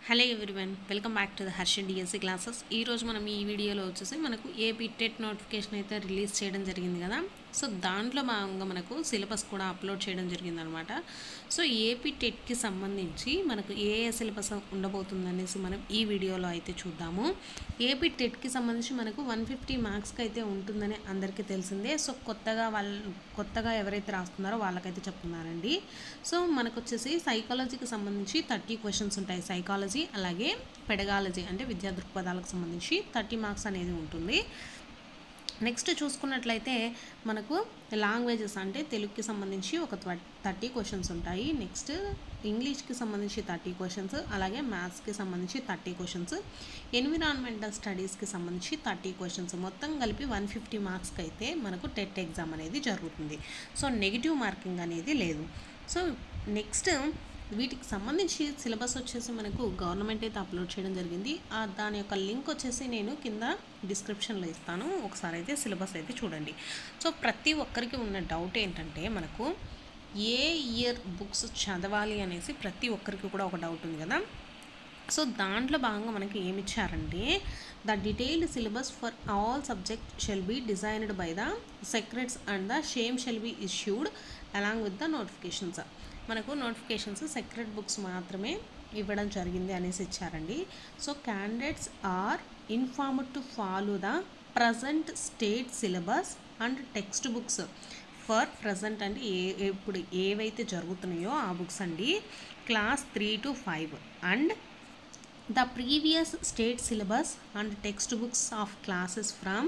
Hello everyone, welcome back to the Harsha DSC classes. ఈరోజు మనం ఈ వీడియోలో వచ్చేసి మనకు ఏపీ టెట్ నోటిఫికేషన్ అయితే రిలీజ్ చేయడం జరిగింది కదా. సో దాంట్లో భాగంగా మనకు సిలబస్ కూడా అప్లోడ్ చేయడం జరిగింది అనమాట. సో ఏపీ టెట్కి సంబంధించి మనకు ఏ సిలబస్ ఉండబోతుందనేసి మనం ఈ వీడియోలో అయితే చూద్దాము. ఏపీ టెట్కి సంబంధించి మనకు 150 మార్క్స్కి అయితే ఉంటుందని అందరికీ తెలిసిందే. సో కొత్తగా ఎవరైతే రాస్తున్నారో వాళ్ళకైతే చెప్తున్నారండి. సో మనకు వచ్చేసి సైకాలజీకి సంబంధించి 30 క్వశ్చన్స్ ఉంటాయి. సైకాలజీ అలాగే పెడగాలజీ అంటే విద్యా దృక్పథాలకు సంబంధించి 30 మార్క్స్ అనేది ఉంటుంది. నెక్స్ట్ చూసుకున్నట్లయితే మనకు లాంగ్వేజెస్ అంటే తెలుగుకి సంబంధించి ఒక 30 క్వశ్చన్స్ ఉంటాయి. నెక్స్ట్ ఇంగ్లీష్కి సంబంధించి 30 క్వశ్చన్స్, అలాగే మ్యాథ్స్కి సంబంధించి 30 క్వశ్చన్స్, ఎన్విరాన్మెంటల్ స్టడీస్కి సంబంధించి 30 క్వశ్చన్స్, మొత్తం కలిపి 150 మార్క్స్కి అయితే మనకు టెట్ ఎగ్జామ్ అనేది జరుగుతుంది. సో నెగిటివ్ మార్కింగ్ అనేది లేదు. సో నెక్స్ట్ వీటికి సంబంధించి సిలబస్ వచ్చేసి మనకు గవర్నమెంట్ అయితే అప్లోడ్ చేయడం జరిగింది. దాని యొక్క లింక్ వచ్చేసి నేను కింద డిస్క్రిప్షన్లో ఇస్తాను. ఒకసారి అయితే సిలబస్ అయితే చూడండి. సో ప్రతి ఒక్కరికి ఉన్న డౌట్ ఏంటంటే మనకు ఏ ఇయర్ బుక్స్ చదవాలి అనేసి ప్రతి ఒక్కరికి కూడా ఒక డౌట్ ఉంది కదా. సో దాంట్లో భాగంగా మనకి ఏమి ఇచ్చారంటే the detailed syllabus for all subject shall be designed by the secretaries and the same shall be issued along with the notifications. మనకు నోటిఫికేషన్స్ సెక్రెట్ బుక్స్ మాత్రమే ఇవ్వడం జరిగింది అనేసి ఇచ్చారండి. So candidates are informed to follow the present state syllabus and text books for present అంటే ఇప్పుడు ఏవైతే జరుగుతున్నాయో ఆ బుక్స్ అండి, class 3 to 5 and the previous state syllabus and text books of classes from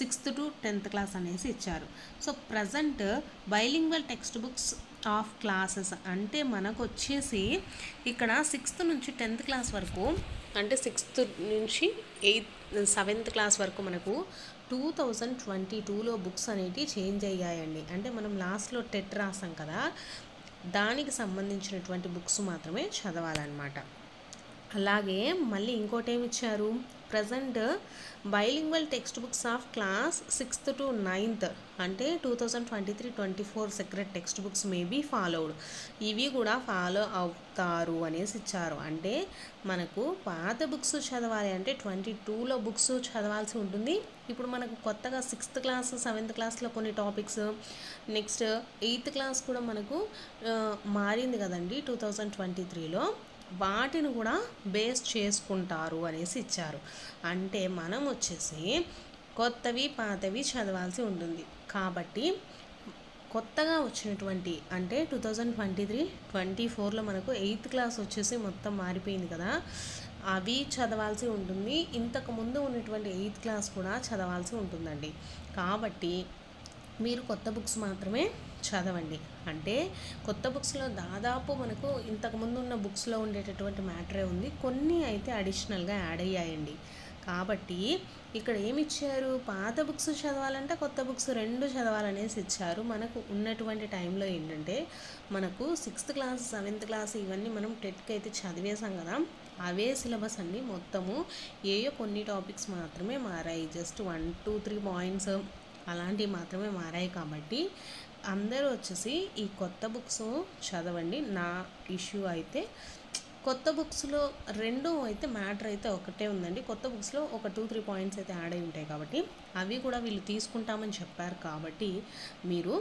6th to 10th class అనేసి ఇచ్చారు. So present bilingual text books of classes అంటే మనకు వచ్చేసి ఇక్కడ 6th నుంచి 10th క్లాస్ వరకు, అంటే 6th నుంచి 7th క్లాస్ వరకు మనకు 2022లో బుక్స్ అనేవి చేంజ్ అయ్యాయండి. అంటే మనం లాస్ట్లో టెట్ రాసాం కదా, దానికి సంబంధించినటువంటి బుక్స్ మాత్రమే చదవాలన్నమాట. అలాగే మళ్ళీ ఇంకోటి ఏమి ఇచ్చారు, present bilingual text books of class 6th to 9th అంటే 2023-24 secret text books may be followed, ఇవి కూడా ఫాలో అవుతారు అనేసి ఇచ్చారు. అంటే మనకు పాత బుక్స్ చదవాలి అంటే 22లో బుక్స్ చదవాల్సి ఉంటుంది. ఇప్పుడు మనకు కొత్తగా 6th క్లాస్ 7th క్లాస్లో కొన్ని టాపిక్స్, నెక్స్ట్ 8th క్లాస్ కూడా మనకు మారింది కదండి 2023లో, వాటిని కూడా బేస్ చేసుకుంటారు అనేసి ఇచ్చారు. అంటే మనం వచ్చేసి కొత్తవి పాతవి చదవాల్సి ఉంటుంది. కాబట్టి కొత్తగా వచ్చినటువంటి అంటే 2023-24లో మనకు 8th క్లాస్ వచ్చేసి మొత్తం మారిపోయింది కదా, అవి చదవాల్సి ఉంటుంది. ఇంతకుముందు ఉన్నటువంటి 8th క్లాస్ కూడా చదవాల్సి ఉంటుందండి. కాబట్టి మీరు కొత్త బుక్స్ మాత్రమే చదవండి. అంటే కొత్త బుక్స్లో దాదాపు మనకు ఇంతకుముందు ఉన్న బుక్స్లో ఉండేటటువంటి మ్యాటరే ఉంది, కొన్ని అయితే అడిషనల్గా యాడ్ అయ్యాయండి. కాబట్టి ఇక్కడ ఏమి ఇచ్చారు, పాత బుక్స్ చదవాలంటే కొత్త బుక్స్ రెండు చదవాలనేసి ఇచ్చారు. మనకు ఉన్నటువంటి టైంలో ఏంటంటే మనకు 6th క్లాస్ 7th క్లాస్ ఇవన్నీ మనం టెట్కి అయితే చదివేసాం కదా, అవే సిలబస్ అండి. మొత్తము ఏయో కొన్ని టాపిక్స్ మాత్రమే మారాయి, జస్ట్ 1, 2, 3 పాయింట్స్ అలాంటివి మాత్రమే మారాయి. కాబట్టి అందరూ వచ్చేసి ఈ కొత్త బుక్స్ చదవండి. నా ఇష్యూ అయితే కొత్త బుక్స్లో రెండు అయితే మ్యాటర్ అయితే ఒకటే ఉందండి. కొత్త బుక్స్లో ఒక 2-3 పాయింట్స్ అయితే యాడ్ అయి ఉంటాయి కాబట్టి అవి కూడా వీళ్ళు తీసుకుంటామని చెప్పారు. కాబట్టి మీరు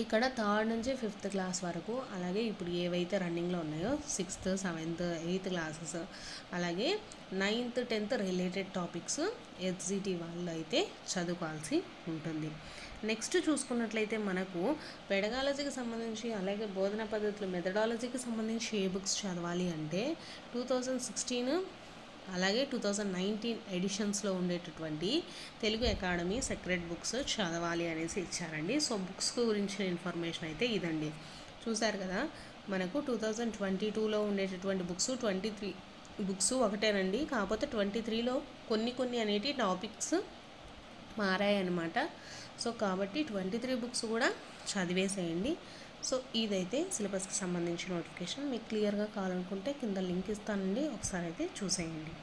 ఇక్కడ 3rd నుంచి 5th క్లాస్ వరకు, అలాగే ఇప్పుడు ఏవైతే రన్నింగ్లో ఉన్నాయో 6th, 7th, 8th క్లాసెస్, అలాగే 9th, 10th related topics SGT వాళ్ళు అయితే చదువుకోవాల్సి ఉంటుంది. నెక్స్ట్ చూసుకున్నట్లయితే మనకు పెడగాలజీకి సంబంధించి, అలాగే బోధన పద్ధతులు మెథడాలజీకి సంబంధించి ఏ బుక్స్ చదవాలి అంటే 2016 అలాగే 2019 ఎడిషన్స్లో ఉండేటటువంటి తెలుగు అకాడమీ సెక్రెట్ బుక్స్ చదవాలి అనేసి ఇచ్చారండి. సో బుక్స్ గురించిన ఇన్ఫర్మేషన్ అయితే ఇదండి. చూసారు కదా, మనకు 2022లో ఉండేటటువంటి బుక్స్ 23 బుక్స్ ఒకటేనండి. కాకపోతే 23లో కొన్ని అనేటి టాపిక్స్ మారాయన్నమాట. సో కాబట్టి 23 బుక్స్ కూడా చదివేసేయండి. సో ఇదైతే సిలబస్కి సంబంధించిన నోటిఫికేషన్. మీకు క్లియర్గా కావాలనుకుంటే కింద లింక్ ఇస్తానండి, ఒకసారి అయితే చూసేయండి.